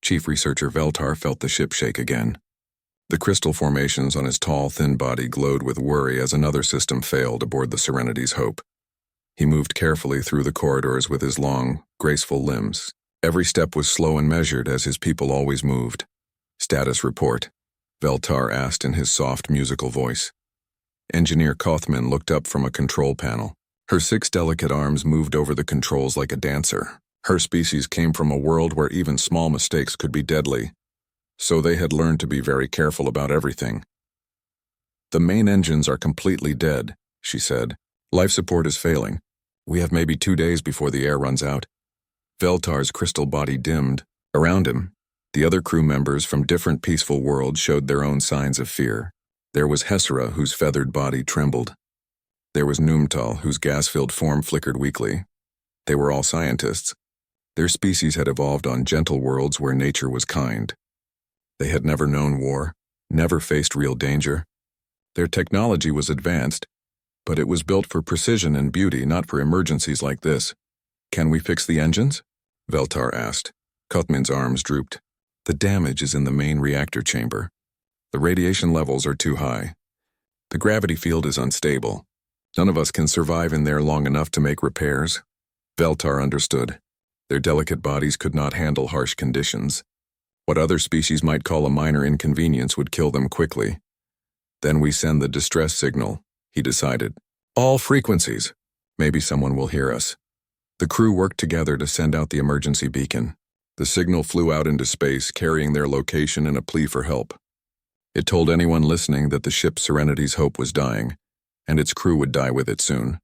Chief Researcher Veltar felt the ship shake again. The crystal formations on his tall, thin body glowed with worry as another system failed aboard the Serenity's Hope. He moved carefully through the corridors with his long, graceful limbs. Every step was slow and measured as his people always moved. Status report, Veltar asked in his soft, musical voice. Engineer Kothman looked up from a control panel. Her 6 delicate arms moved over the controls like a dancer. Her species came from a world where even small mistakes could be deadly, so they had learned to be very careful about everything. The main engines are completely dead, she said. Life support is failing. We have maybe 2 days before the air runs out. Veltar's crystal body dimmed. Around him, the other crew members from different peaceful worlds showed their own signs of fear. There was Hesera, whose feathered body trembled. There was Numtal, whose gas-filled form flickered weakly. They were all scientists. Their species had evolved on gentle worlds where nature was kind. They had never known war, never faced real danger. Their technology was advanced, but it was built for precision and beauty, not for emergencies like this. Can we fix the engines? Veltar asked. Kothman's arms drooped. The damage is in the main reactor chamber. The radiation levels are too high. The gravity field is unstable. None of us can survive in there long enough to make repairs. Veltar understood. Their delicate bodies could not handle harsh conditions. What other species might call a minor inconvenience would kill them quickly. Then we send the distress signal, he decided. All frequencies. Maybe someone will hear us. The crew worked together to send out the emergency beacon. The signal flew out into space, carrying their location and a plea for help. It told anyone listening that the ship Serenity's Hope was dying, and its crew would die with it soon.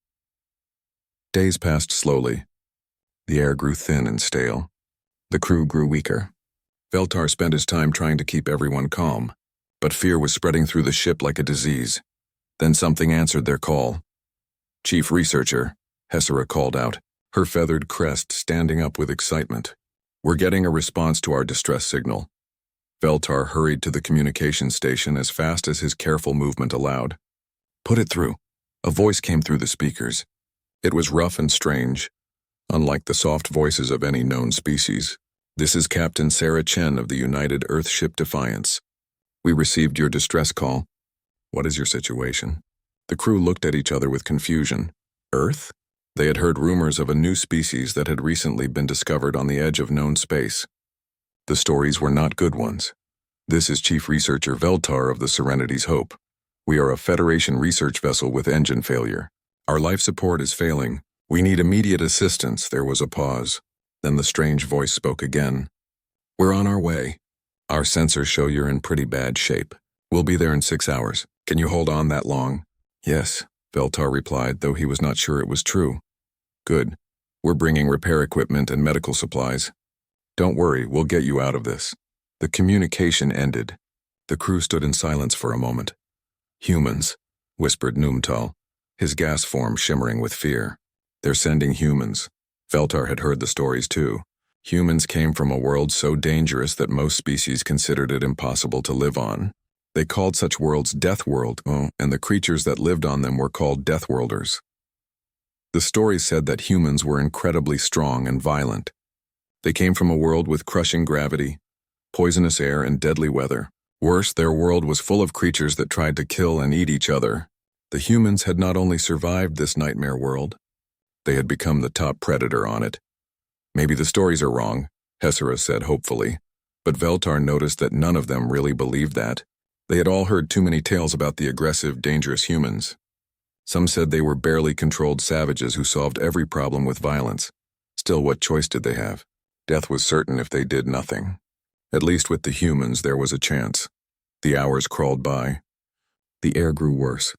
Days passed slowly. The air grew thin and stale. The crew grew weaker. Veltar spent his time trying to keep everyone calm, but fear was spreading through the ship like a disease. Then something answered their call. Chief Researcher, Hesera called out, her feathered crest standing up with excitement. We're getting a response to our distress signal. Veltar hurried to the communication station as fast as his careful movement allowed. Put it through. A voice came through the speakers. It was rough and strange, unlike the soft voices of any known species. This is Captain Sarah Chen of the United Earthship Defiance. We received your distress call. What is your situation? The crew looked at each other with confusion. Earth? They had heard rumors of a new species that had recently been discovered on the edge of known space. The stories were not good ones. This is Chief Researcher Veltar of the Serenity's Hope. We are a Federation research vessel with engine failure. Our life support is failing. We need immediate assistance. There was a pause. Then the strange voice spoke again. We're on our way. Our sensors show you're in pretty bad shape. We'll be there in 6 hours. Can you hold on that long? Yes, Veltar replied, though he was not sure it was true. Good. We're bringing repair equipment and medical supplies. Don't worry, we'll get you out of this. The communication ended. The crew stood in silence for a moment. Humans, whispered Numtal, his gas form shimmering with fear. They're sending humans. Veltar had heard the stories too. Humans came from a world so dangerous that most species considered it impossible to live on. They called such worlds Deathworld, and the creatures that lived on them were called Deathworlders. The stories said that humans were incredibly strong and violent. They came from a world with crushing gravity, poisonous air, and deadly weather. Worse, their world was full of creatures that tried to kill and eat each other. The humans had not only survived this nightmare world, they had become the top predator on it. Maybe the stories are wrong, Hesera said hopefully, but Veltar noticed that none of them really believed that. They had all heard too many tales about the aggressive, dangerous humans. Some said they were barely controlled savages who solved every problem with violence. Still, what choice did they have? Death was certain if they did nothing. At least with the humans, there was a chance. The hours crawled by. The air grew worse.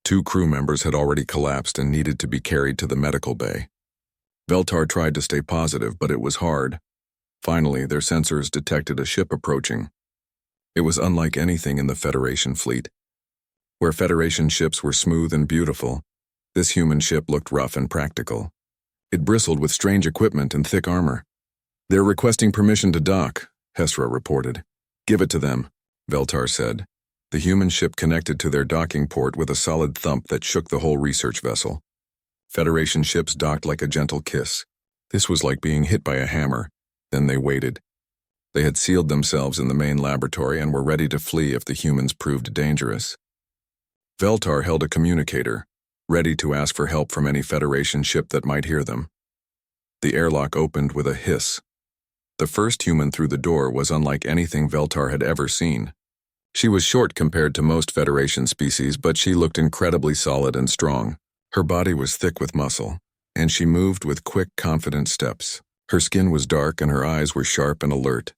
2 crew members had already collapsed and needed to be carried to the medical bay. Veltar tried to stay positive, but it was hard. Finally, their sensors detected a ship approaching. It was unlike anything in the Federation fleet. Where Federation ships were smooth and beautiful, this human ship looked rough and practical. It bristled with strange equipment and thick armor. They're requesting permission to dock, Hesera reported. Give it to them, Veltar said. The human ship connected to their docking port with a solid thump that shook the whole research vessel. Federation ships docked like a gentle kiss. This was like being hit by a hammer. Then they waited. They had sealed themselves in the main laboratory and were ready to flee if the humans proved dangerous. Veltar held a communicator, ready to ask for help from any Federation ship that might hear them. The airlock opened with a hiss. The first human through the door was unlike anything Veltar had ever seen. She was short compared to most Federation species, but she looked incredibly solid and strong. Her body was thick with muscle, and she moved with quick, confident steps. Her skin was dark and her eyes were sharp and alert.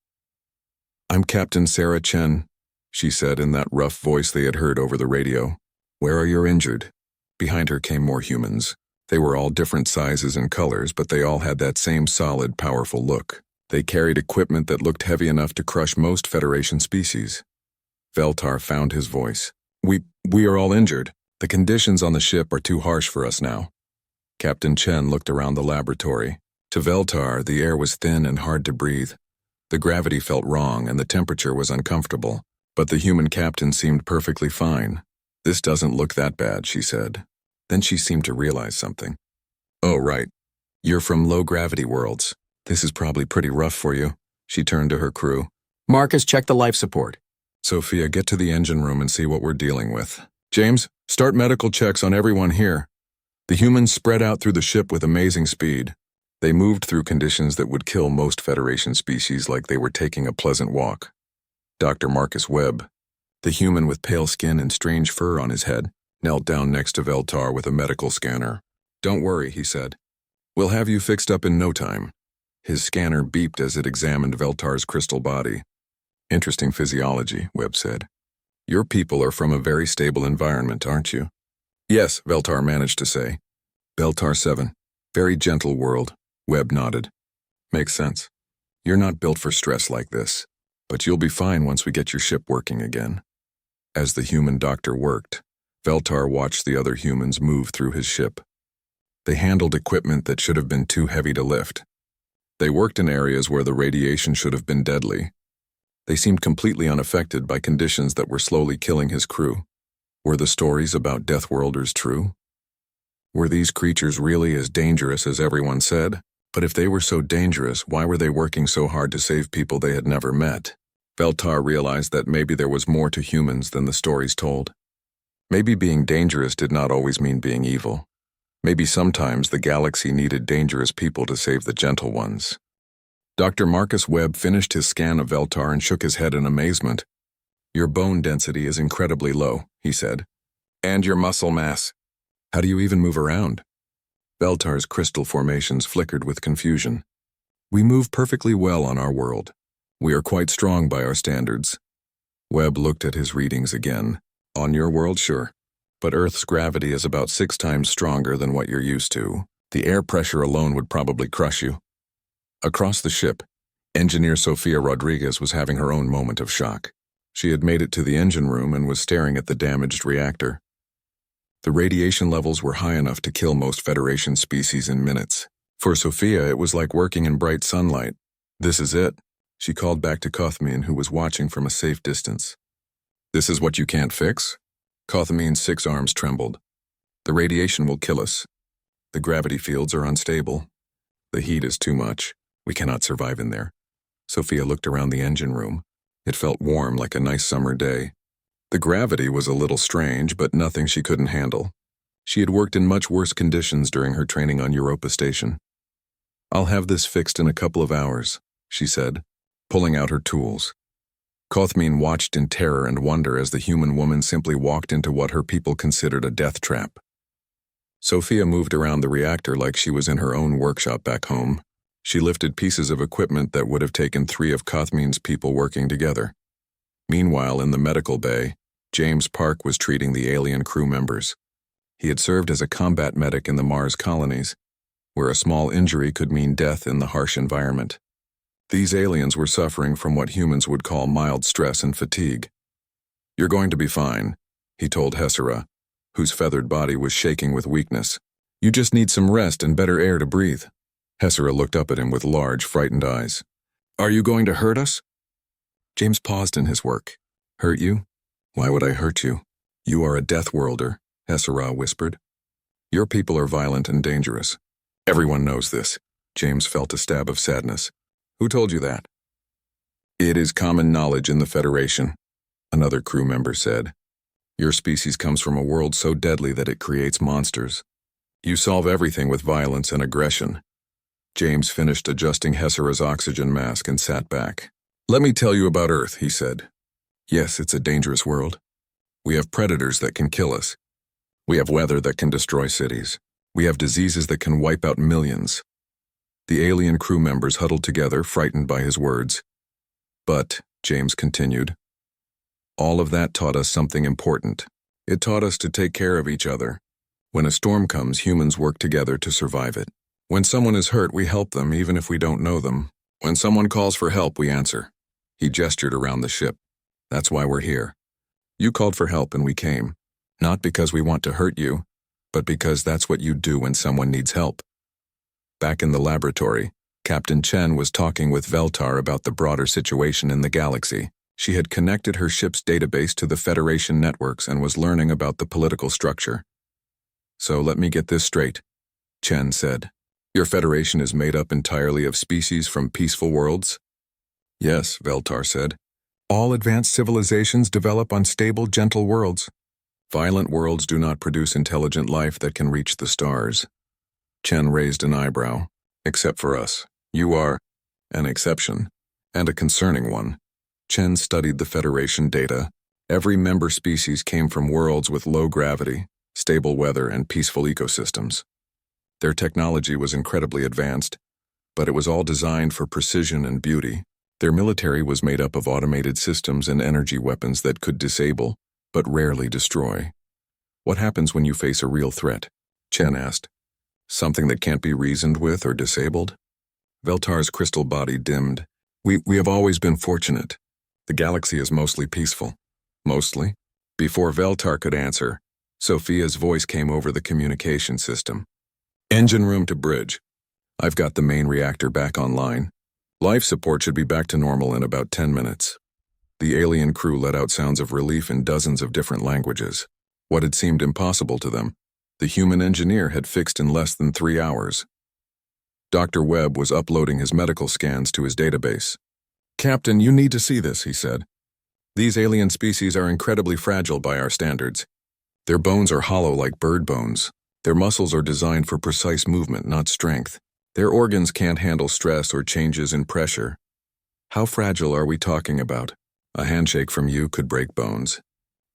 "I'm Captain Sarah Chen," she said in that rough voice they had heard over the radio. "Where are your injured?" Behind her came more humans. They were all different sizes and colors, but they all had that same solid, powerful look. They carried equipment that looked heavy enough to crush most Federation species. Veltar found his voice. We are all injured. The conditions on the ship are too harsh for us now." Captain Chen looked around the laboratory. To Veltar, the air was thin and hard to breathe. The gravity felt wrong and the temperature was uncomfortable, but the human captain seemed perfectly fine. "This doesn't look that bad," she said. Then she seemed to realize something. "Oh, right. You're from low-gravity worlds. This is probably pretty rough for you." She turned to her crew. "Marcus, check the life support. Sophia, get to the engine room and see what we're dealing with. James, start medical checks on everyone here." The humans spread out through the ship with amazing speed. They moved through conditions that would kill most Federation species like they were taking a pleasant walk. Dr. Marcus Webb, the human with pale skin and strange fur on his head, knelt down next to Veltar with a medical scanner. "Don't worry," he said. "We'll have you fixed up in no time." His scanner beeped as it examined Veltar's crystal body. "Interesting physiology," Webb said. "Your people are from a very stable environment, aren't you?" "Yes," Veltar managed to say. "Veltar 7. Very gentle world," Webb nodded. "Makes sense. You're not built for stress like this, but you'll be fine once we get your ship working again." As the human doctor worked, Veltar watched the other humans move through his ship. They handled equipment that should have been too heavy to lift. They worked in areas where the radiation should have been deadly. They seemed completely unaffected by conditions that were slowly killing his crew. Were the stories about Deathworlders true? Were these creatures really as dangerous as everyone said? But if they were so dangerous, why were they working so hard to save people they had never met? Veltar realized that maybe there was more to humans than the stories told. Maybe being dangerous did not always mean being evil. Maybe sometimes the galaxy needed dangerous people to save the gentle ones. Dr. Marcus Webb finished his scan of Veltar and shook his head in amazement. "Your bone density is incredibly low," he said. "And your muscle mass. How do you even move around?" Veltar's crystal formations flickered with confusion. "We move perfectly well on our world. We are quite strong by our standards." Webb looked at his readings again. "On your world, sure. But Earth's gravity is about 6 times stronger than what you're used to. The air pressure alone would probably crush you." Across the ship, Engineer Sofia Rodriguez was having her own moment of shock. She had made it to the engine room and was staring at the damaged reactor. The radiation levels were high enough to kill most Federation species in minutes. For Sophia, it was like working in bright sunlight. "This is it," she called back to Kothmin, who was watching from a safe distance. "This is what you can't fix?" Kothmin's 6 arms trembled. "The radiation will kill us. The gravity fields are unstable. The heat is too much. We cannot survive in there." Sophia looked around the engine room. It felt warm like a nice summer day. The gravity was a little strange, but nothing she couldn't handle. She had worked in much worse conditions during her training on Europa Station. "I'll have this fixed in a couple of hours," she said, pulling out her tools. Kothmin watched in terror and wonder as the human woman simply walked into what her people considered a death trap. Sophia moved around the reactor like she was in her own workshop back home. She lifted pieces of equipment that would have taken 3 of Kothmin's people working together. Meanwhile, in the medical bay, James Park was treating the alien crew members. He had served as a combat medic in the Mars colonies, where a small injury could mean death in the harsh environment. These aliens were suffering from what humans would call mild stress and fatigue. "You're going to be fine," he told Hesera, whose feathered body was shaking with weakness. "You just need some rest and better air to breathe." Hesera looked up at him with large, frightened eyes. "Are you going to hurt us?" James paused in his work. "Hurt you? Why would I hurt you? You are a Deathworlder," Hesera whispered. "Your people are violent and dangerous. Everyone knows this." James felt a stab of sadness. "Who told you that?" It is common knowledge in the Federation, another crew member said. Your species comes from a world so deadly that it creates monsters. You solve everything with violence and aggression. James finished adjusting Hessera's oxygen mask and sat back. Let me tell you about Earth, he said. Yes, it's a dangerous world. We have predators that can kill us. We have weather that can destroy cities. We have diseases that can wipe out millions. The alien crew members huddled together, frightened by his words. But, James continued, all of that taught us something important. It taught us to take care of each other. When a storm comes, humans work together to survive it. When someone is hurt, we help them even if we don't know them. When someone calls for help, we answer. He gestured around the ship. That's why we're here. You called for help and we came. Not because we want to hurt you, but because that's what you do when someone needs help. Back in the laboratory, Captain Chen was talking with Veltar about the broader situation in the galaxy. She had connected her ship's database to the Federation networks and was learning about the political structure. So let me get this straight, Chen said. Your Federation is made up entirely of species from peaceful worlds? Yes, Veltar said. All advanced civilizations develop on stable, gentle worlds. Violent worlds do not produce intelligent life that can reach the stars. Chen raised an eyebrow. Except for us. You are an exception, and a concerning one. Chen studied the Federation data. Every member species came from worlds with low gravity, stable weather, and peaceful ecosystems. Their technology was incredibly advanced, but it was all designed for precision and beauty. Their military was made up of automated systems and energy weapons that could disable, but rarely destroy. What happens when you face a real threat? Chen asked. Something that can't be reasoned with or disabled? Veltar's crystal body dimmed. We have always been fortunate. The galaxy is mostly peaceful. Mostly? Before Veltar could answer, Sophia's voice came over the communication system. Engine room to bridge. I've got the main reactor back online. Life support should be back to normal in about 10 minutes. The alien crew let out sounds of relief in dozens of different languages. What had seemed impossible to them, the human engineer had fixed in less than 3 hours. Dr. Webb was uploading his medical scans to his database. Captain, you need to see this, he said. These alien species are incredibly fragile by our standards. Their bones are hollow like bird bones. Their muscles are designed for precise movement, not strength. Their organs can't handle stress or changes in pressure. How fragile are we talking about? A handshake from you could break bones.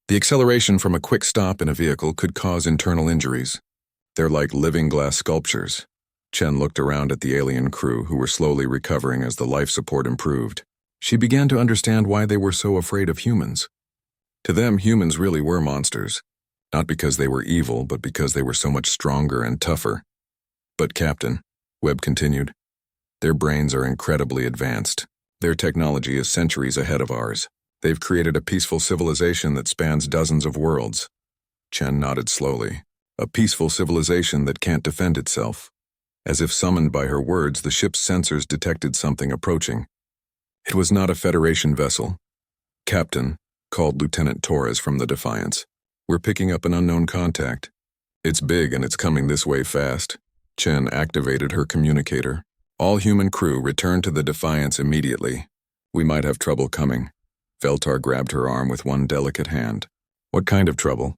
The acceleration from a quick stop in a vehicle could cause internal injuries. They're like living glass sculptures. Chen looked around at the alien crew, who were slowly recovering as the life support improved. She began to understand why they were so afraid of humans. To them, humans really were monsters. Not because they were evil, but because they were so much stronger and tougher. But Captain, Webb continued, their brains are incredibly advanced. Their technology is centuries ahead of ours. They've created a peaceful civilization that spans dozens of worlds. Chen nodded slowly. A peaceful civilization that can't defend itself. As if summoned by her words, the ship's sensors detected something approaching. It was not a Federation vessel. Captain, called Lieutenant Torres from the Defiance. We're picking up an unknown contact. It's big and it's coming this way fast. Chen activated her communicator. All human crew return to the Defiance immediately. We might have trouble coming. Veltar grabbed her arm with one delicate hand. What kind of trouble?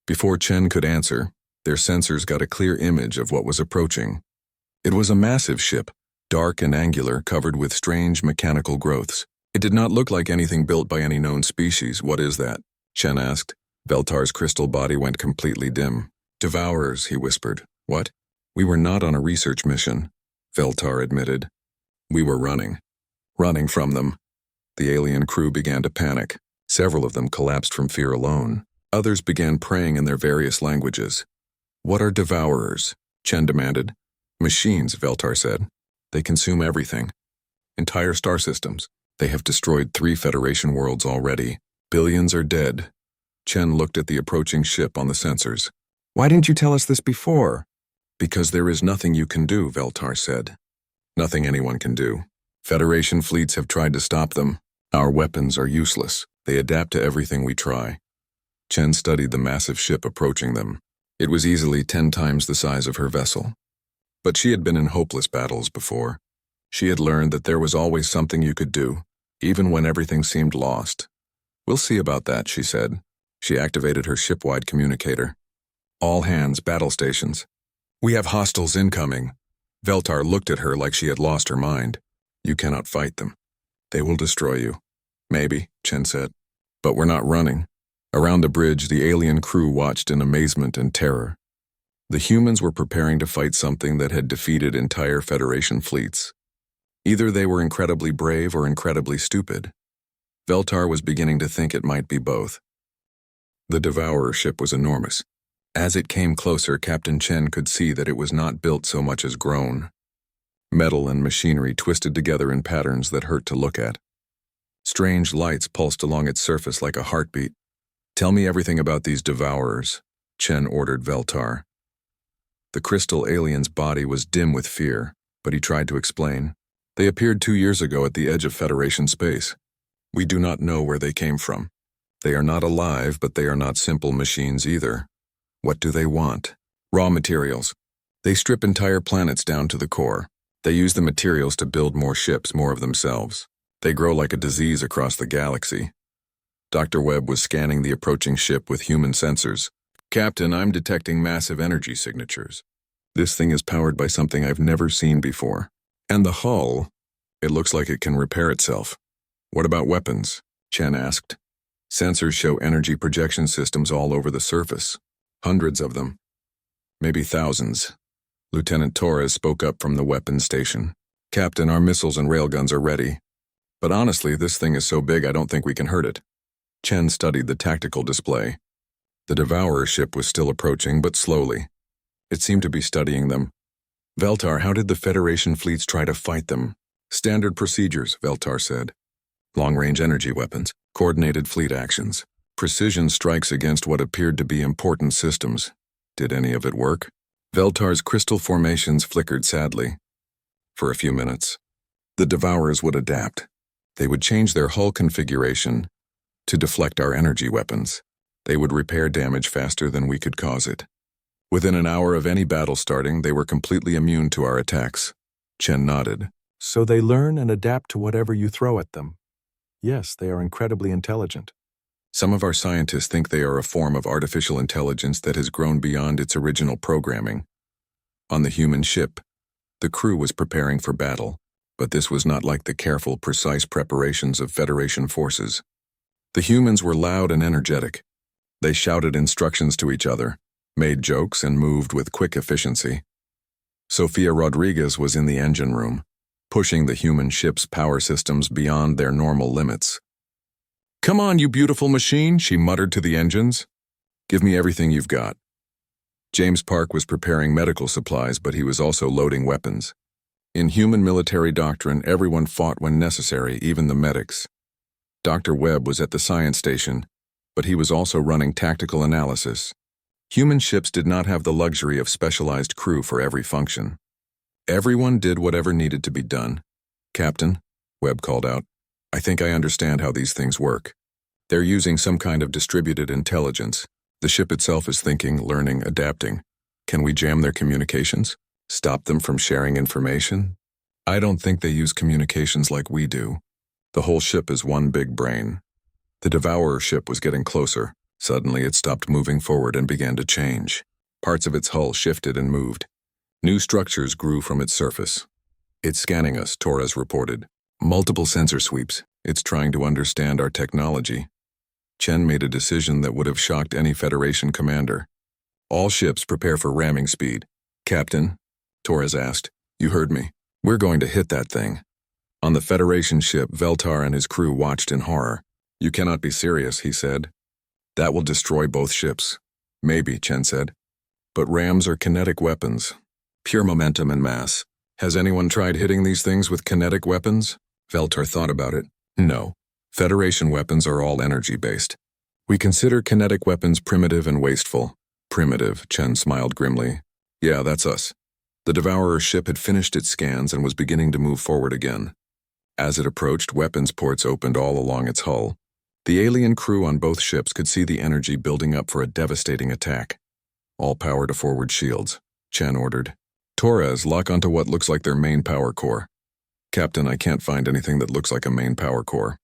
Before Chen could answer, their sensors got a clear image of what was approaching. It was a massive ship, dark and angular, covered with strange mechanical growths. It did not look like anything built by any known species. What is that? Chen asked. Veltar's crystal body went completely dim. Devourers, he whispered. What? We were not on a research mission, Veltar admitted. We were running. Running from them. The alien crew began to panic. Several of them collapsed from fear alone. Others began praying in their various languages. What are devourers? Chen demanded. Machines, Veltar said. They consume everything. Entire star systems. They have destroyed 3 Federation worlds already. Billions are dead. Chen looked at the approaching ship on the sensors. Why didn't you tell us this before? Because there is nothing you can do, Veltar said. Nothing anyone can do. Federation fleets have tried to stop them. Our weapons are useless. They adapt to everything we try. Chen studied the massive ship approaching them. It was easily 10 times the size of her vessel. But she had been in hopeless battles before. She had learned that there was always something you could do, even when everything seemed lost. "We'll see about that," she said. She activated her ship-wide communicator. "All hands, battle stations. We have hostiles incoming." Veltar looked at her like she had lost her mind. "You cannot fight them. They will destroy you." "Maybe," Chen said. "But we're not running." Around the bridge, the alien crew watched in amazement and terror. The humans were preparing to fight something that had defeated entire Federation fleets. Either they were incredibly brave or incredibly stupid. Veltar was beginning to think it might be both. The Devourer ship was enormous. As it came closer, Captain Chen could see that it was not built so much as grown. Metal and machinery twisted together in patterns that hurt to look at. Strange lights pulsed along its surface like a heartbeat. "Tell me everything about these Devourers," Chen ordered Veltar. The crystal alien's body was dim with fear, but he tried to explain. "They appeared 2 years ago at the edge of Federation space. We do not know where they came from. They are not alive, but they are not simple machines either. What do they want? Raw materials. They strip entire planets down to the core. They use the materials to build more ships, more of themselves. They grow like a disease across the galaxy." Dr. Webb was scanning the approaching ship with human sensors. "Captain, I'm detecting massive energy signatures. This thing is powered by something I've never seen before. And the hull, it looks like it can repair itself." "What about weapons?" Chen asked. "Sensors show energy projection systems all over the surface. Hundreds of them. Maybe thousands." Lieutenant Torres spoke up from the weapons station. "Captain, our missiles and railguns are ready. But honestly, this thing is so big I don't think we can hurt it." Chen studied the tactical display. The Devourer ship was still approaching, but slowly. It seemed to be studying them. "Veltar, how did the Federation fleets try to fight them?" "Standard procedures," Veltar said. "Long-range energy weapons, coordinated fleet actions, precision strikes against what appeared to be important systems. Did any of it work?" Veltar's crystal formations flickered sadly. "For a few minutes. The Devourers would adapt. They would change their hull configuration to deflect our energy weapons. They would repair damage faster than we could cause it. Within an hour of any battle starting, they were completely immune to our attacks." Chen nodded. "So they learn and adapt to whatever you throw at them. Yes, they are incredibly intelligent. Some of our scientists think they are a form of artificial intelligence that has grown beyond its original programming." On the human ship, the crew was preparing for battle, but this was not like the careful, precise preparations of Federation forces. The humans were loud and energetic. They shouted instructions to each other, made jokes, and moved with quick efficiency. Sofia Rodriguez was in the engine room, pushing the human ship's power systems beyond their normal limits. "Come on, you beautiful machine," she muttered to the engines. "Give me everything you've got." James Park was preparing medical supplies, but he was also loading weapons. In human military doctrine, everyone fought when necessary, even the medics. Dr. Webb was at the science station, but he was also running tactical analysis. Human ships did not have the luxury of specialized crew for every function. Everyone did whatever needed to be done. "Captain," Webb called out, "I think I understand how these things work. They're using some kind of distributed intelligence. The ship itself is thinking, learning, adapting. Can we jam their communications? Stop them from sharing information?" "I don't think they use communications like we do. The whole ship is one big brain." The Devourer ship was getting closer. Suddenly it stopped moving forward and began to change. Parts of its hull shifted and moved. New structures grew from its surface. "It's scanning us," Torres reported. "Multiple sensor sweeps. It's trying to understand our technology." Chen made a decision that would have shocked any Federation commander. "All ships prepare for ramming speed." "Captain," Torres asked, "you heard me. We're going to hit that thing." On the Federation ship, Veltar and his crew watched in horror. "You cannot be serious," he said. "That will destroy both ships." "Maybe," Chen said. "But rams are kinetic weapons. Pure momentum and mass. Has anyone tried hitting these things with kinetic weapons?" Veltar thought about it. "No. Federation weapons are all energy-based. We consider kinetic weapons primitive and wasteful." "Primitive," Chen smiled grimly. "Yeah, that's us." The Devourer ship had finished its scans and was beginning to move forward again. As it approached, weapons ports opened all along its hull. The alien crew on both ships could see the energy building up for a devastating attack. "All power to forward shields," Chen ordered. "Torres, lock onto what looks like their main power core." "Captain, I can't find anything that looks like a main power core."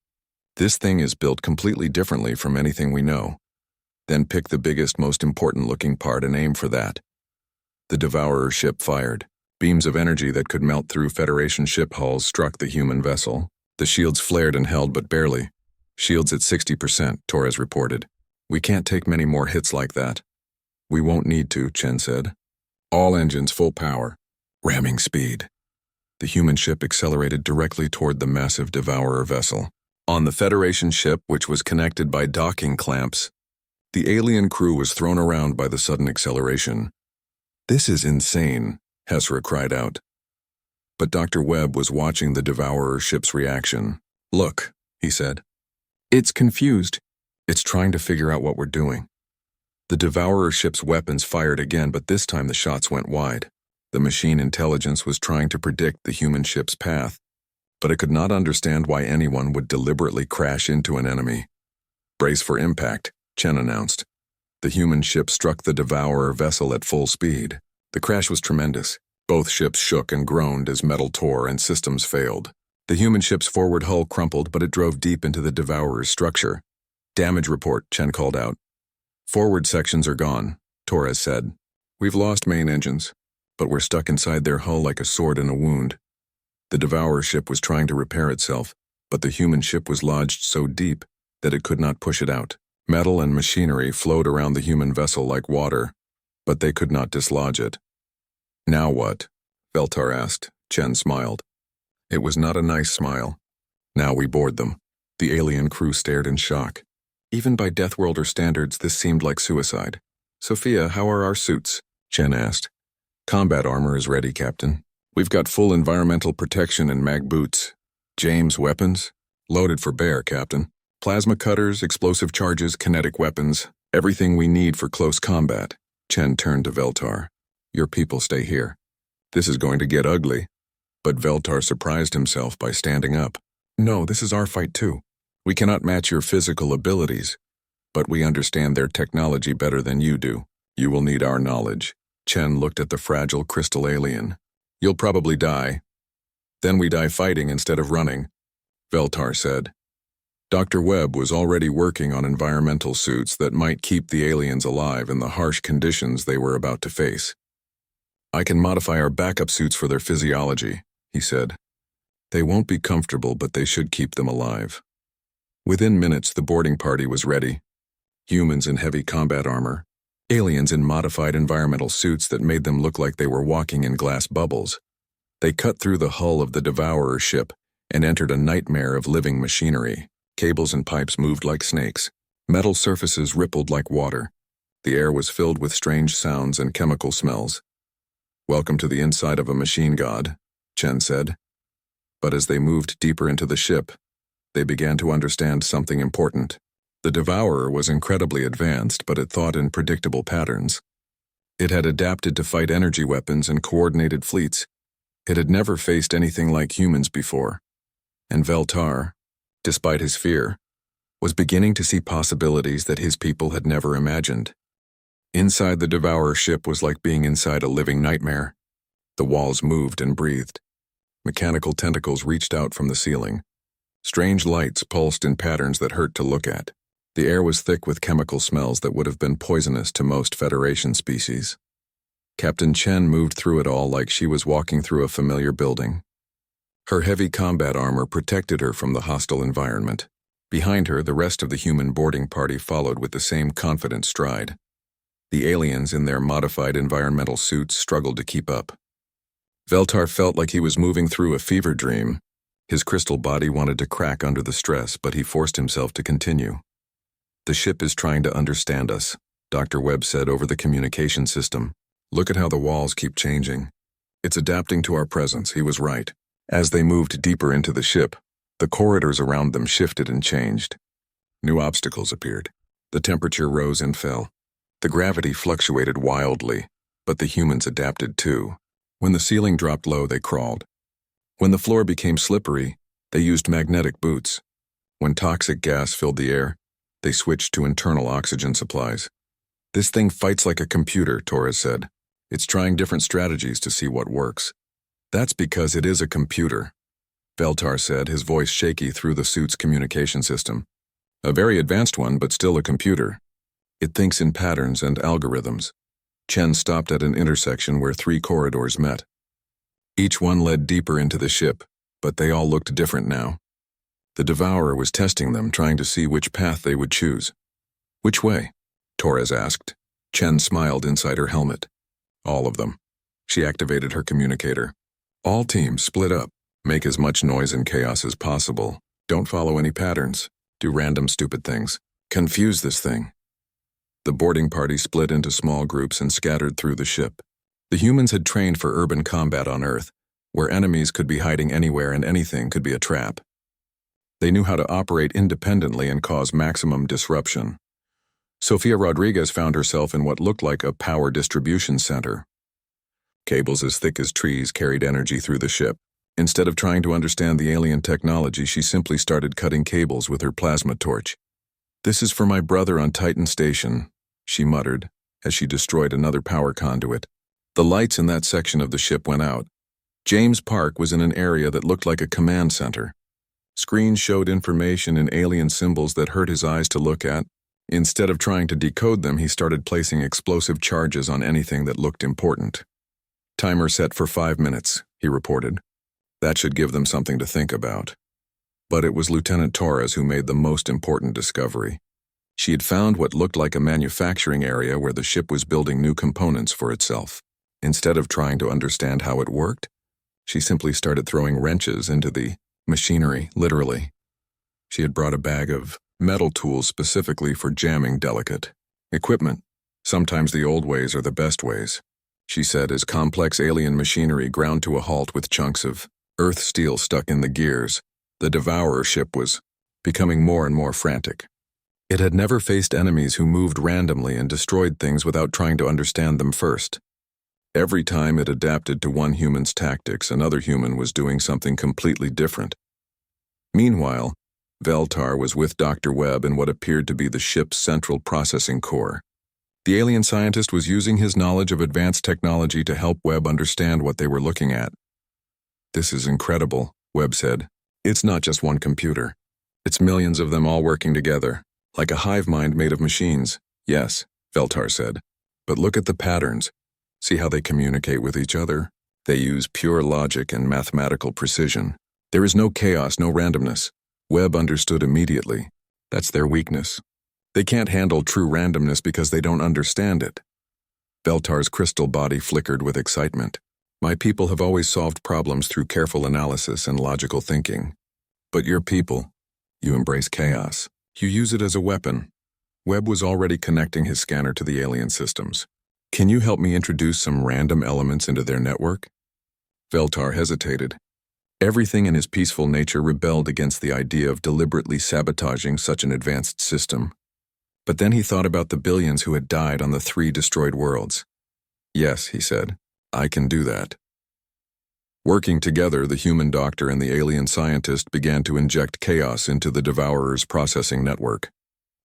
This thing is built completely differently from anything we know. Then pick the biggest, most important-looking part and aim for that. The Devourer ship fired. Beams of energy that could melt through Federation ship hulls struck the human vessel. The shields flared and held, but barely. Shields at 60%, Torres reported. We can't take many more hits like that. We won't need to, Chen said. All engines full power. Ramming speed. The human ship accelerated directly toward the massive Devourer vessel. On the Federation ship, which was connected by docking clamps, the alien crew was thrown around by the sudden acceleration. This is insane, Hesra cried out. But Dr. Webb was watching the Devourer ship's reaction. Look, he said. It's confused. It's trying to figure out what we're doing. The Devourer ship's weapons fired again, but this time the shots went wide. The machine intelligence was trying to predict the human ship's path, but it could not understand why anyone would deliberately crash into an enemy. Brace for impact, Chen announced. The human ship struck the Devourer vessel at full speed. The crash was tremendous. Both ships shook and groaned as metal tore and systems failed. The human ship's forward hull crumpled, but it drove deep into the Devourer's structure. Damage report, Chen called out. Forward sections are gone, Torres said. We've lost main engines, but we're stuck inside their hull like a sword in a wound. The Devourer ship was trying to repair itself, but the human ship was lodged so deep that it could not push it out. Metal and machinery flowed around the human vessel like water, but they could not dislodge it. Now what? Veltar asked. Chen smiled. It was not a nice smile. Now we board them. The alien crew stared in shock. Even by Deathworlder standards, this seemed like suicide. Sophia, how are our suits? Chen asked. Combat armor is ready, Captain. We've got full environmental protection and mag boots. James, weapons? Loaded for bear, Captain. Plasma cutters, explosive charges, kinetic weapons. Everything we need for close combat. Chen turned to Veltar. Your people stay here. This is going to get ugly. But Veltar surprised himself by standing up. No, this is our fight too. We cannot match your physical abilities, but we understand their technology better than you do. You will need our knowledge. Chen looked at the fragile crystal alien. You'll probably die. Then we die fighting instead of running, Veltar said. Dr. Webb was already working on environmental suits that might keep the aliens alive in the harsh conditions they were about to face. I can modify our backup suits for their physiology, he said. They won't be comfortable, but they should keep them alive. Within minutes, the boarding party was ready. Humans in heavy combat armor, aliens in modified environmental suits that made them look like they were walking in glass bubbles. They cut through the hull of the Devourer ship and entered a nightmare of living machinery. Cables and pipes moved like snakes. Metal surfaces rippled like water. The air was filled with strange sounds and chemical smells. Welcome to the inside of a machine god, Chen said. But as they moved deeper into the ship, they began to understand something important. The Devourer was incredibly advanced, but it thought in predictable patterns. It had adapted to fight energy weapons and coordinated fleets. It had never faced anything like humans before. And Veltar, despite his fear, was beginning to see possibilities that his people had never imagined. Inside the Devourer ship was like being inside a living nightmare. The walls moved and breathed. Mechanical tentacles reached out from the ceiling. Strange lights pulsed in patterns that hurt to look at. The air was thick with chemical smells that would have been poisonous to most Federation species. Captain Chen moved through it all like she was walking through a familiar building. Her heavy combat armor protected her from the hostile environment. Behind her, the rest of the human boarding party followed with the same confident stride. The aliens in their modified environmental suits struggled to keep up. Veltar felt like he was moving through a fever dream. His crystal body wanted to crack under the stress, but he forced himself to continue. The ship is trying to understand us, Dr. Webb said over the communication system. Look at how the walls keep changing. It's adapting to our presence, he was right. As they moved deeper into the ship, the corridors around them shifted and changed. New obstacles appeared. The temperature rose and fell. The gravity fluctuated wildly, but the humans adapted too. When the ceiling dropped low, they crawled. When the floor became slippery, they used magnetic boots. When toxic gas filled the air, they switched to internal oxygen supplies. This thing fights like a computer, Torres said. It's trying different strategies to see what works. That's because it is a computer. Veltar said, his voice shaky through the suit's communication system. A very advanced one, but still a computer. It thinks in patterns and algorithms. Chen stopped at an intersection where 3 corridors met. Each one led deeper into the ship, but they all looked different now. The Devourer was testing them, trying to see which path they would choose. Which way? Torres asked. Chen smiled inside her helmet. All of them. She activated her communicator. All teams split up. Make as much noise and chaos as possible. Don't follow any patterns. Do random stupid things. Confuse this thing. The boarding party split into small groups and scattered through the ship. The humans had trained for urban combat on Earth, where enemies could be hiding anywhere and anything could be a trap. They knew how to operate independently and cause maximum disruption. Sofia Rodriguez found herself in what looked like a power distribution center. Cables as thick as trees carried energy through the ship. Instead of trying to understand the alien technology, she simply started cutting cables with her plasma torch. "This is for my brother on Titan Station," she muttered, as she destroyed another power conduit. The lights in that section of the ship went out. James Park was in an area that looked like a command center. Screens showed information in alien symbols that hurt his eyes to look at. Instead of trying to decode them, he started placing explosive charges on anything that looked important. "Timer set for 5 minutes, he reported. That should give them something to think about. But it was Lieutenant Torres who made the most important discovery. She had found what looked like a manufacturing area where the ship was building new components for itself. Instead of trying to understand how it worked, she simply started throwing wrenches into the machinery, literally. She had brought a bag of metal tools specifically for jamming delicate equipment. "Sometimes the old ways are the best ways," she said as complex alien machinery ground to a halt with chunks of Earth steel stuck in the gears. The Devourer ship was becoming more and more frantic. It had never faced enemies who moved randomly and destroyed things without trying to understand them first. Every time it adapted to one human's tactics, another human was doing something completely different. Meanwhile, Veltar was with Dr. Webb in what appeared to be the ship's central processing core. The alien scientist was using his knowledge of advanced technology to help Webb understand what they were looking at. "This is incredible," Webb said. "It's not just one computer. It's millions of them all working together, like a hive mind made of machines." "Yes," Veltar said. "But look at the patterns. See how they communicate with each other? They use pure logic and mathematical precision. There is no chaos, no randomness." Webb understood immediately. That's their weakness. They can't handle true randomness because they don't understand it. Veltar's crystal body flickered with excitement. "My people have always solved problems through careful analysis and logical thinking. But your people, you embrace chaos. You use it as a weapon." Webb was already connecting his scanner to the alien systems. "Can you help me introduce some random elements into their network?" Veltar hesitated. Everything in his peaceful nature rebelled against the idea of deliberately sabotaging such an advanced system. But then he thought about the billions who had died on the 3 destroyed worlds. "Yes," he said, "I can do that." Working together, the human doctor and the alien scientist began to inject chaos into the Devourer's processing network.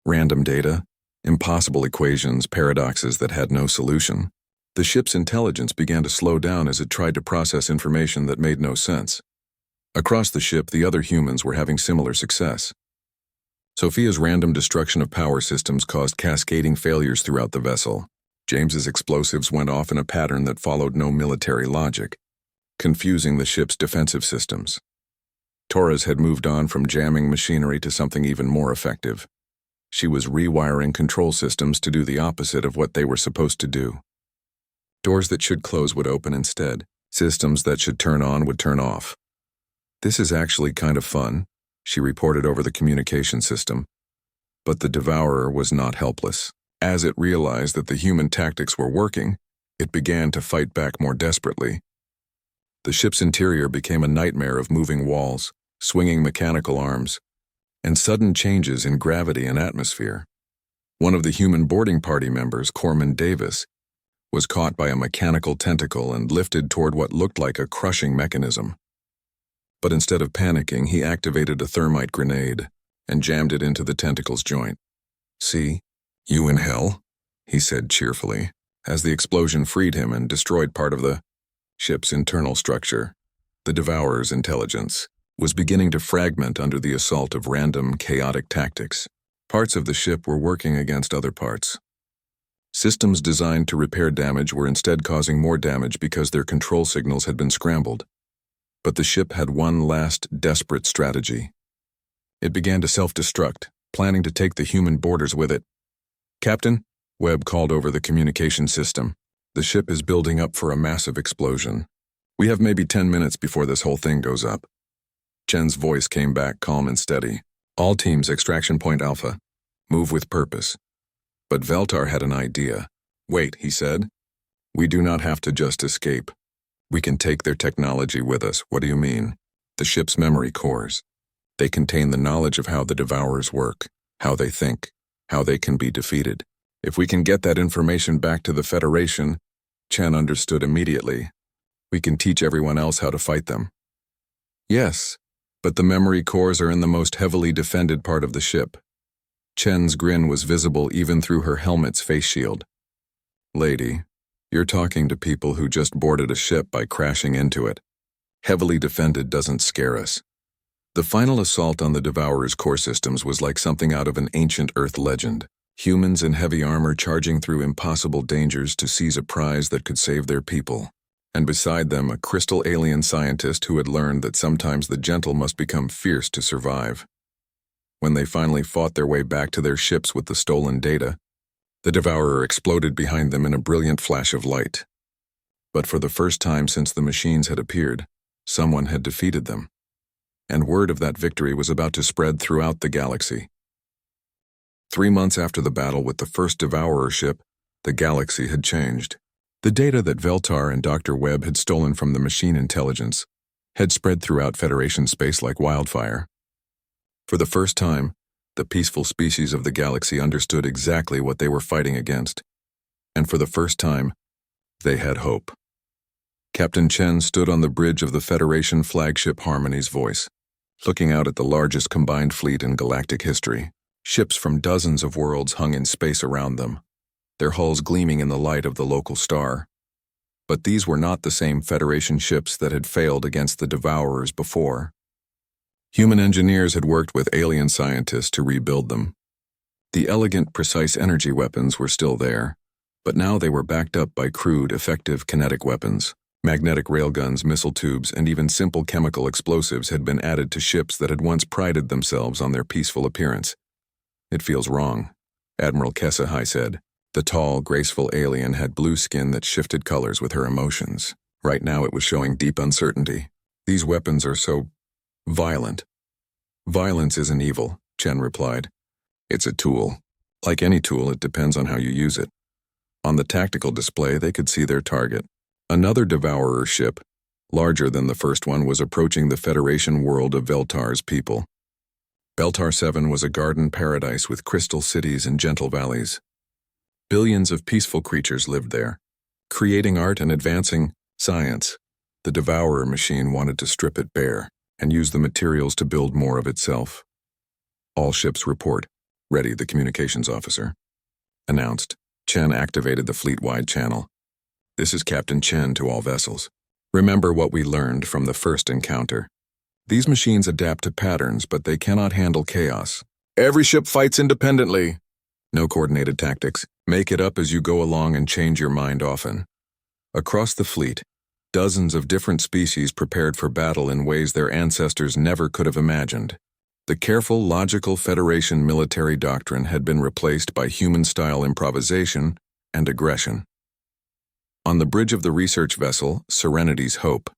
Random data, impossible equations, paradoxes that had no solution. The ship's intelligence began to slow down as it tried to process information that made no sense. Across the ship, the other humans were having similar success. Sophia's random destruction of power systems caused cascading failures throughout the vessel. James's explosives went off in a pattern that followed no military logic, confusing the ship's defensive systems. Torres had moved on from jamming machinery to something even more effective. She was rewiring control systems to do the opposite of what they were supposed to do. Doors that should close would open instead. Systems that should turn on would turn off. "This is actually kind of fun," she reported over the communication system. But the Devourer was not helpless. As it realized that the human tactics were working, it began to fight back more desperately. The ship's interior became a nightmare of moving walls, swinging mechanical arms, and sudden changes in gravity and atmosphere. One of the human boarding party members, Corman Davis, was caught by a mechanical tentacle and lifted toward what looked like a crushing mechanism. But instead of panicking, he activated a thermite grenade and jammed it into the tentacle's joint. "See, you in hell?" he said cheerfully, as the explosion freed him and destroyed part of the ship's internal structure, the Devourer's intelligence. was beginning to fragment under the assault of random, chaotic tactics. Parts of the ship were working against other parts. Systems designed to repair damage were instead causing more damage because their control signals had been scrambled. But the ship had one last, desperate strategy. It began to self-destruct, planning to take the human borders with it. "Captain," Webb called over the communication system, "the ship is building up for a massive explosion. We have maybe 10 minutes before this whole thing goes up." Chen's voice came back calm and steady. "All teams, extraction point Alpha. Move with purpose." But Veltar had an idea. "Wait," he said. "We do not have to just escape. We can take their technology with us." "What do you mean?" "The ship's memory cores. They contain the knowledge of how the Devourers work, how they think, how they can be defeated. If we can get that information back to the Federation," Chen understood immediately, "we can teach everyone else how to fight them." "Yes, but the memory cores are in the most heavily defended part of the ship." Chen's grin was visible even through her helmet's face shield. "Lady, you're talking to people who just boarded a ship by crashing into it. Heavily defended doesn't scare us." The final assault on the Devourer's core systems was like something out of an ancient Earth legend. Humans in heavy armor charging through impossible dangers to seize a prize that could save their people. And beside them, a crystal alien scientist who had learned that sometimes the gentle must become fierce to survive. When they finally fought their way back to their ships with the stolen data, the Devourer exploded behind them in a brilliant flash of light. But for the first time since the machines had appeared, someone had defeated them. And word of that victory was about to spread throughout the galaxy. 3 months after the battle with the first Devourer ship, the galaxy had changed. The data that Veltar and Dr. Webb had stolen from the machine intelligence had spread throughout Federation space like wildfire. For the first time, the peaceful species of the galaxy understood exactly what they were fighting against. And for the first time, they had hope. Captain Chen stood on the bridge of the Federation flagship Harmony's Voice, looking out at the largest combined fleet in galactic history. Ships from dozens of worlds hung in space around them, their hulls gleaming in the light of the local star. But these were not the same Federation ships that had failed against the Devourers before. Human engineers had worked with alien scientists to rebuild them. The elegant, precise energy weapons were still there, but now they were backed up by crude, effective kinetic weapons. Magnetic railguns, missile tubes, and even simple chemical explosives had been added to ships that had once prided themselves on their peaceful appearance. "It feels wrong," Admiral Kesahai said. The tall, graceful alien had blue skin that shifted colors with her emotions. Right now it was showing deep uncertainty. "These weapons are so violent." "Violence isn't evil," Chen replied. "It's a tool. Like any tool, it depends on how you use it." On the tactical display, they could see their target. Another Devourer ship, larger than the first one, was approaching the Federation world of Veltar's people. Beltar 7 was a garden paradise with crystal cities and gentle valleys. Billions of peaceful creatures lived there, creating art and advancing science. The Devourer machine wanted to strip it bare and use the materials to build more of itself. "All ships report. Ready," the communications officer announced. Chen activated the fleet-wide channel. "This is Captain Chen to all vessels. Remember what we learned from the first encounter. These machines adapt to patterns, but they cannot handle chaos. Every ship fights independently. No coordinated tactics. Make it up as you go along and change your mind often." Across the fleet, dozens of different species prepared for battle in ways their ancestors never could have imagined. The careful, logical Federation military doctrine had been replaced by human-style improvisation and aggression. On the bridge of the research vessel, Serenity's Hope,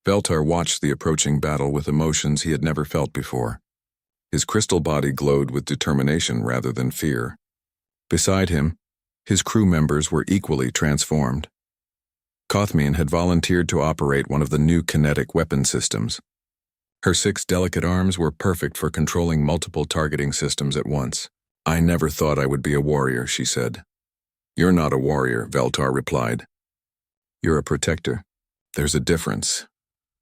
Veltar watched the approaching battle with emotions he had never felt before. His crystal body glowed with determination rather than fear. Beside him, his crew members were equally transformed. Kothmian had volunteered to operate one of the new kinetic weapon systems. Her 6 delicate arms were perfect for controlling multiple targeting systems at once. "I never thought I would be a warrior," she said. "You're not a warrior," Veltar replied. "You're a protector. There's a difference."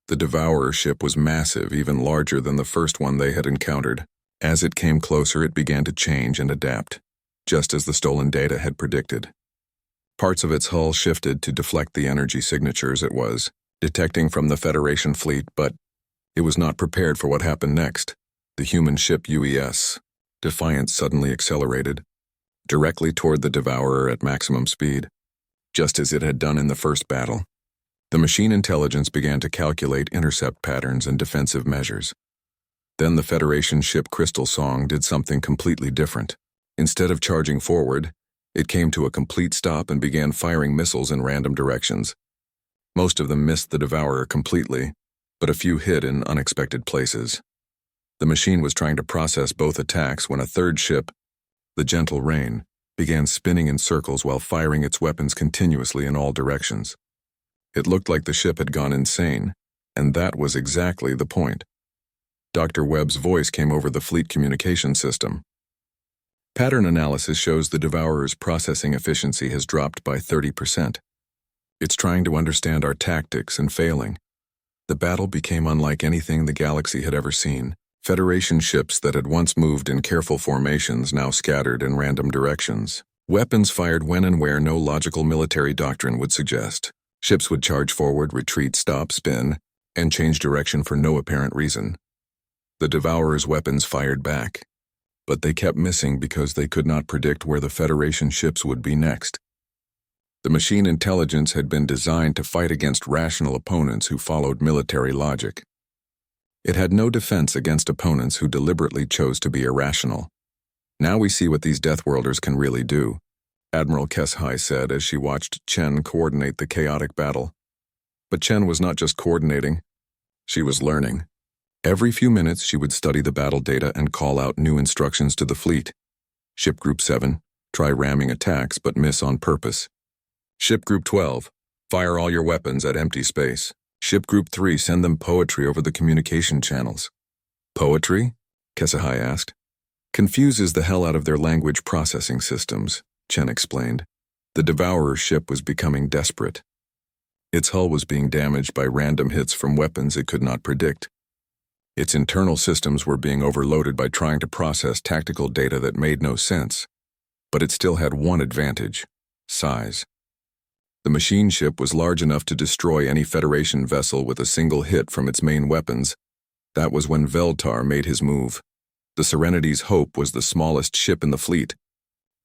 The Devourer ship was massive, even larger than the first one they had encountered. As it came closer, it began to change and adapt, just as the stolen data had predicted. Parts of its hull shifted to deflect the energy signatures it was detecting from the Federation fleet, but It was not prepared for what happened next. The human ship UES, Defiance, suddenly accelerated, directly toward the Devourer at maximum speed, just as it had done in the first battle. The machine intelligence began to calculate intercept patterns and defensive measures. Then the Federation ship Crystal Song did something completely different. Instead of charging forward, it came to a complete stop and began firing missiles in random directions. Most of them missed the Devourer completely, but a few hit in unexpected places. The machine was trying to process both attacks when a third ship, the Gentle Rain, began spinning in circles while firing its weapons continuously in all directions. It looked like the ship had gone insane, and that was exactly the point. Dr. Webb's voice came over the fleet communication system. Pattern analysis shows the Devourer's processing efficiency has dropped by 30%. It's trying to understand our tactics and failing. The battle became unlike anything the galaxy had ever seen. Federation ships that had once moved in careful formations now scattered in random directions. Weapons fired when and where no logical military doctrine would suggest. Ships would charge forward, retreat, stop, spin, and change direction for no apparent reason. The Devourer's weapons fired back, but they kept missing because they could not predict where the Federation ships would be next. The machine intelligence had been designed to fight against rational opponents who followed military logic. It had no defense against opponents who deliberately chose to be irrational. Now we see what these Deathworlders can really do, Admiral Kesshai said as she watched Chen coordinate the chaotic battle. But Chen was not just coordinating, she was learning. Every few minutes she would study the battle data and call out new instructions to the fleet. Ship Group 7, try ramming attacks but miss on purpose. Ship Group 12, fire all your weapons at empty space. Ship Group 3, send them poetry over the communication channels. Poetry? Kesshai asked. Confuses the hell out of their language processing systems, Chen explained. The Devourer ship was becoming desperate. Its hull was being damaged by random hits from weapons it could not predict. Its internal systems were being overloaded by trying to process tactical data that made no sense. But it still had one advantage: size. The machine ship was large enough to destroy any Federation vessel with a single hit from its main weapons. That was when Veltar made his move. The Serenity's Hope was the smallest ship in the fleet,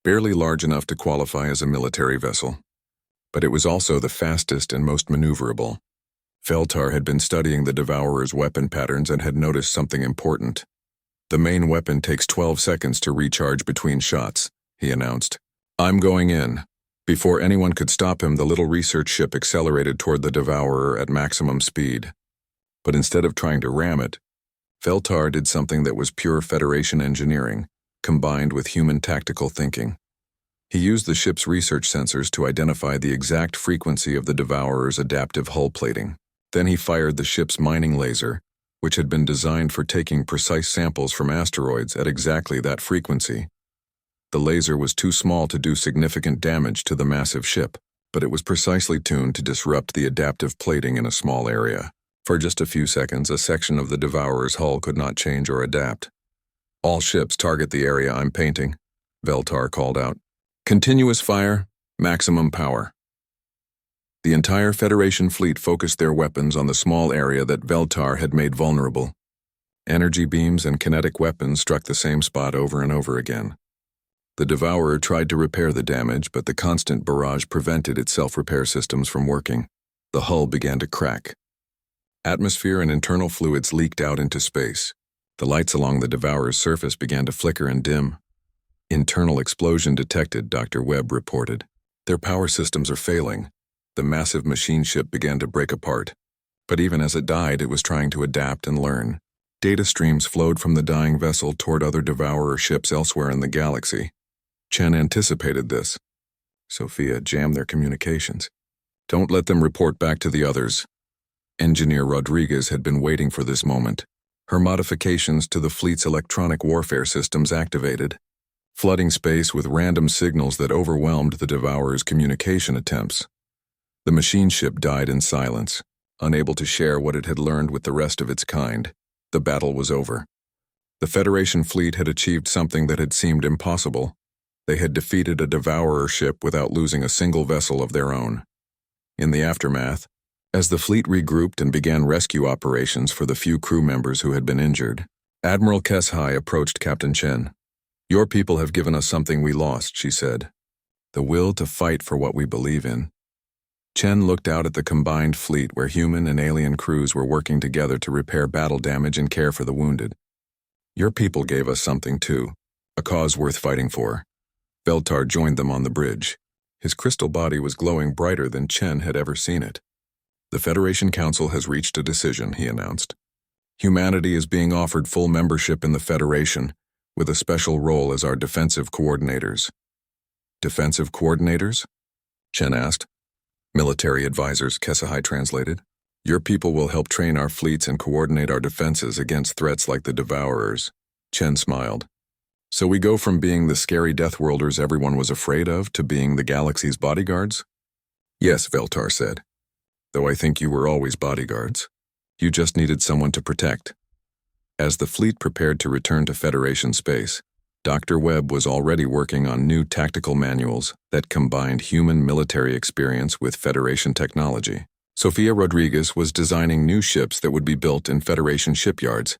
barely large enough to qualify as a military vessel. But it was also the fastest and most maneuverable. Veltar had been studying the Devourer's weapon patterns and had noticed something important. The main weapon takes 12 seconds to recharge between shots, he announced. I'm going in. Before anyone could stop him, the little research ship accelerated toward the Devourer at maximum speed. But instead of trying to ram it, Veltar did something that was pure Federation engineering, combined with human tactical thinking. He used the ship's research sensors to identify the exact frequency of the Devourer's adaptive hull plating. Then he fired the ship's mining laser, which had been designed for taking precise samples from asteroids at exactly that frequency. The laser was too small to do significant damage to the massive ship, but it was precisely tuned to disrupt the adaptive plating in a small area. For just a few seconds, a section of the Devourer's hull could not change or adapt. All ships target the area I'm painting, Veltar called out. Continuous fire, maximum power. The entire Federation fleet focused their weapons on the small area that Veltar had made vulnerable. Energy beams and kinetic weapons struck the same spot over and over again. The Devourer tried to repair the damage, but the constant barrage prevented its self-repair systems from working. The hull began to crack. Atmosphere and internal fluids leaked out into space. The lights along the Devourer's surface began to flicker and dim. Internal explosion detected, Dr. Webb reported. Their power systems are failing. The massive machine ship began to break apart. But even as it died, it was trying to adapt and learn. Data streams flowed from the dying vessel toward other Devourer ships elsewhere in the galaxy. Chen anticipated this. Sophia jammed their communications. Don't let them report back to the others. Engineer Rodriguez had been waiting for this moment. Her modifications to the fleet's electronic warfare systems activated, flooding space with random signals that overwhelmed the Devourer's communication attempts. The machine ship died in silence, unable to share what it had learned with the rest of its kind. The battle was over. The Federation fleet had achieved something that had seemed impossible. They had defeated a Devourer ship without losing a single vessel of their own. In the aftermath, As the fleet regrouped and began rescue operations for the few crew members who had been injured, Admiral Kesshai approached Captain Chen. "Your people have given us something we lost," she said. "The will to fight for what we believe in." Chen looked out at the combined fleet where human and alien crews were working together to repair battle damage and care for the wounded. "Your people gave us something too, a cause worth fighting for." Veltar joined them on the bridge. His crystal body was glowing brighter than Chen had ever seen it. "The Federation Council has reached a decision," he announced. "Humanity is being offered full membership in the Federation, with a special role as our defensive coordinators." "Defensive coordinators?" Chen asked. "Military advisors," Kesshai translated. "Your people will help train our fleets and coordinate our defenses against threats like the Devourers." Chen smiled. "So we go from being the scary Deathworlders everyone was afraid of to being the galaxy's bodyguards?" "Yes," Veltar said. "Though I think you were always bodyguards. You just needed someone to protect." As the fleet prepared to return to Federation space, Dr. Webb was already working on new tactical manuals that combined human military experience with Federation technology. Sofia Rodriguez was designing new ships that would be built in Federation shipyards,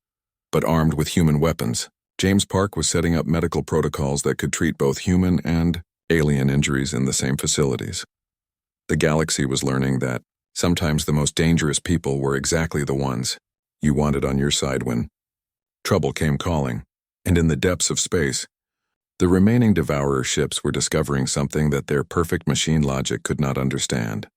but armed with human weapons. James Park was setting up medical protocols that could treat both human and alien injuries in the same facilities. The galaxy was learning that sometimes the most dangerous people were exactly the ones you wanted on your side when trouble came calling. And in the depths of space, the remaining Devourer ships were discovering something that their perfect machine logic could not understand.